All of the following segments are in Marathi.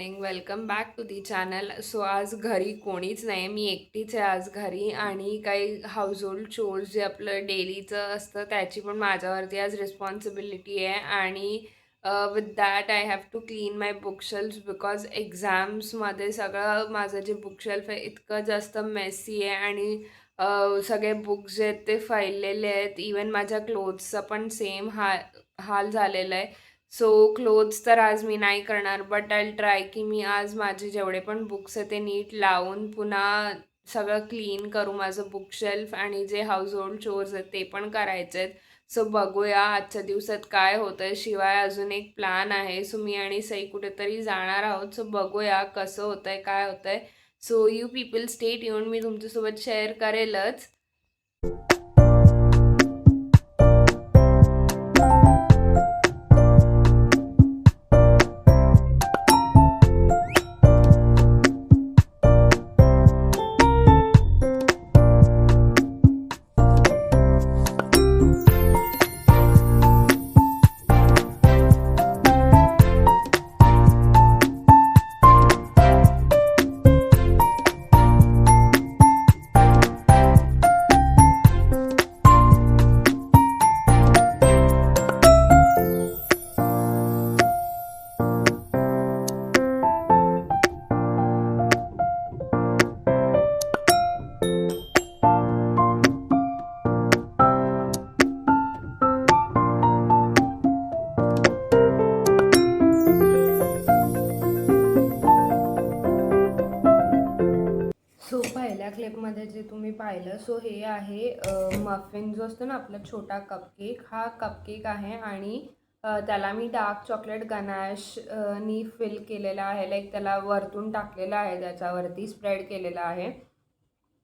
Morning. Welcome back to the channel. So आज घरी कोणीच नाही, मी एकटीच आहे आज घरी आणि काही हाऊसहोल्ड चोर्स जे आपलं डेलीचं असतं त्याची पण माझ्यावरती आज रिस्पॉन्सिबिलिटी आहे आणि with that I have to clean my bookshelves because एक्झाम्समध्ये सगळं माझं जे बुकशेल्फ आहे इतकं जास्त मेसी आहे आणि सगळे बुक्स जे आहेत ते फैललेले आहेत. इवन माझ्या क्लोथ्सचा पण सेम हाल झालेला आहे. सो क्लोथ्स तर आज मी नाही करणार, बट आय ट्राय की मी आज माझे जेवढे पण बुक्स आहेत ते नीट लावून पुन्हा सगळं क्लीन करू माझं बुकशेल्फ आणि जे हाऊस होल्ड चोर्स आहेत ते पण करायचे आहेत. सो बघूया आजच्या दिवसात काय होतंय. शिवाय अजून एक प्लॅन आहे. सो मी आणि सई कुठेतरी जाणार आहोत. सो बघूया कसं होतंय, काय होतंय. So you people stay tuned. मी तुमच्यासोबत शेअर करेलच. सो पहिल्या क्लिपमध्ये जे तुम्ही पाहिलं, सो हे आहे मफिन जो असतो ना आपला छोटा कपकेक, हा कपकेक आहे आणि त्याला मी डार्क चॉकलेट गनाश नी फिल केलेला आहे. लाईक त्याला वरतून टाकलेलं आहे, त्याच्यावरती स्प्रेड केलेला आहे.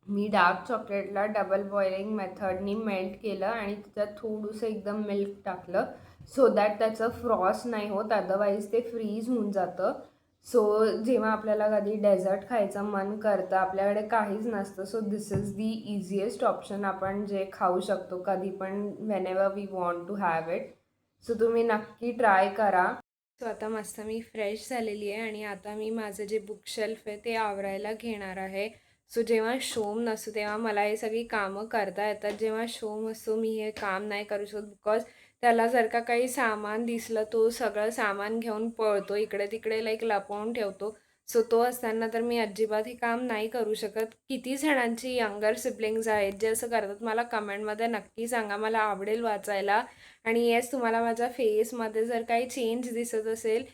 मी डार्क चॉकलेटला डबल बॉइलिंग मेथडनी मेल्ट केलं आणि त्याच्यात थोडंसं एकदम मिल्क टाकलं सो दॅट त्याचं फ्रॉस्ट नाही होत, अदरवाईज ते फ्रीज होऊन जातं. सो जेव्हा आपल्याला कधी डेझर्ट खायचं मन करतं, आपल्याकडे काहीच नसतं, so this is the easiest option आपण जे खाऊ शकतो कधी पण whenever we want to have it. So तुम्ही नक्की ट्राय करा. सो आता मस्त मी फ्रेश झालेली आहे आणि आता मी माझं जे बुकशेल्फ आहे ते आवरायला घेणार आहे. सो जेव्हा शोम नसतो तेव्हा मला हे सगळी कामं करता येतात. जेव्हा शोम असतो मी हे काम नाही करू शकत बिकॉज त्याला जर का काही सामान दिसलं तो सगळं सामान घेऊन पळतो, इकडे तिकडे लाईक लपवून ठेवतो. सो तो असताना तर मी अजिबात हे काम नाही करू शकत. किती जणांची यंगर सिबलिंग्स आहेत जे असं करतात मला कमेंटमध्ये नक्की सांगा, मला आवडेल वाचायला. आणि येस, तुम्हाला माझ्या फेसमध्ये जर काही चेंज दिसत असेल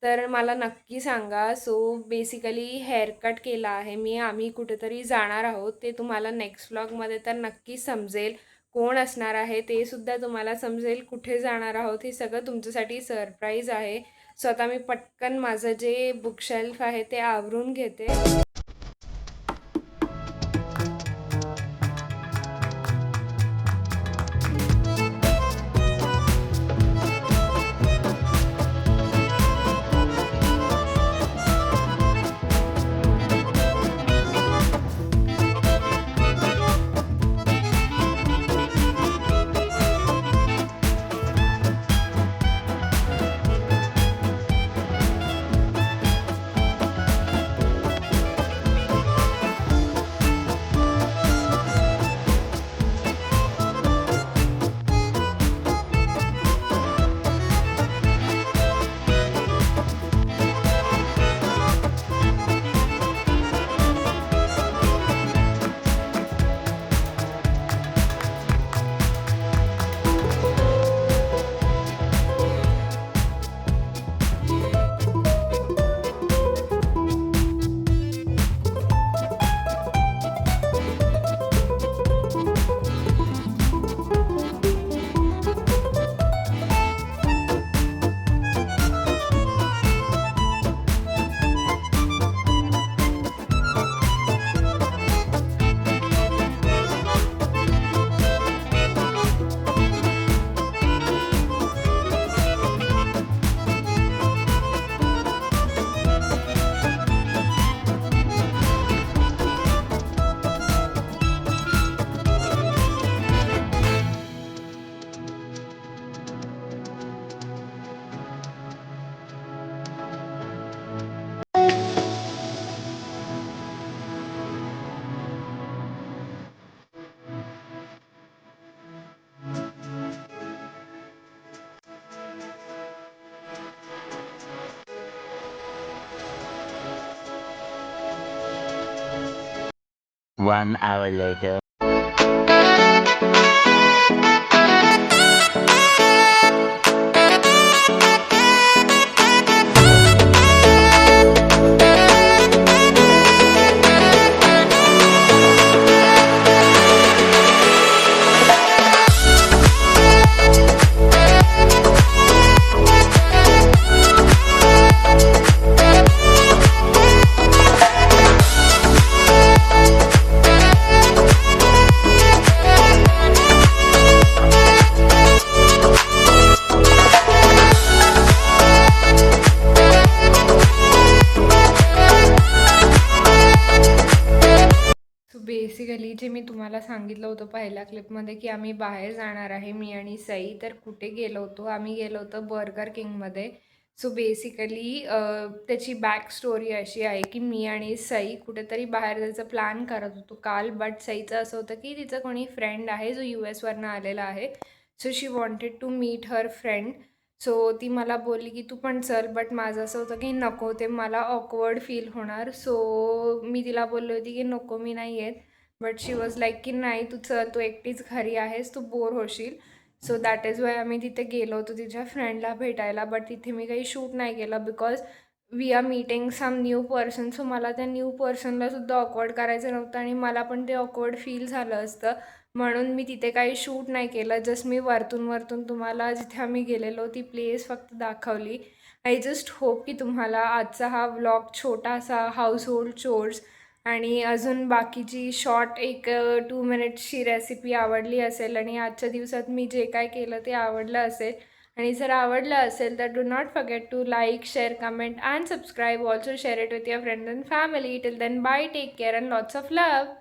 तर मला नक्की सांगा. सो बेसिकली हेअरकट केला आहे मी. आम्ही कुठेतरी जाणार आहोत, ते तुम्हाला नेक्स्ट व्लॉगमध्ये तर नक्कीच समजेल. कोण असणार आहे ते सुद्धा तुम्हाला समजेल. कुठे जाणार आहोत हे सगळं तुमच्यासाठी सरप्राईज आहे. सो आता मी पटकन माझं जे बुकशेल्फ आहे ते आवरून घेते. 1 hour later. सो बेसिकली जे मी तुम्हाला सांगितलं होतं पहिल्या क्लिपमध्ये की आम्ही बाहेर जाणार आहे मी आणि सई, तर कुठे गेलो होतो आम्ही, गेलो होतो बर्गर किंगमध्ये. सो बेसिकली त्याची बॅक स्टोरी अशी आहे की मी आणि सई कुठेतरी बाहेर जायचं प्लॅन करत होतो काल, बट सईचं असं होतं की तिचं कोणी फ्रेंड आहे जो US वरनं आलेला आहे. So she wanted to meet her friend. So ती मला बोलली की तू पण चल, बट माझं असं होतं की नको, ते मला ऑकवर्ड फील होणार. सो मी तिला बोलली होती की नको मी नाही येत, बट शी वॉज लाईक की नाही तू चल, तू एकटीच घरी आहेस, तू बोर होशील. सो दॅट इज वाय आम्ही तिथे गेलो होतो तिच्या फ्रेंडला भेटायला, बट तिथे मी काही शूट नाही केलं because we are meeting some new person. So मला त्या न्यू पर्सनलासुद्धा ऑकवर्ड करायचं नव्हतं आणि मला पण ते ऑकवर्ड फील झालं असतं, म्हणून मी तिथे काही शूट नाही केलं. जस्ट मी वरतून तुम्हाला जिथे आम्ही गेलेलो ती प्लेस फक्त दाखवली. आय जस्ट होप की तुम्हाला आजचा हा व्लॉग छोटासा हाऊस होल्ड चोर्स आणि अजून बाकीची शॉर्ट एक 2 मिनिट्सची रेसिपी आवडली असेल आणि आजच्या दिवसात मी जे काय केलं ते आवडलं असेल. आणि जर आवडलं असेल तर do not forget to like, share, comment and subscribe. Also share it with your friends and family. Till then bye, take care and lots of love.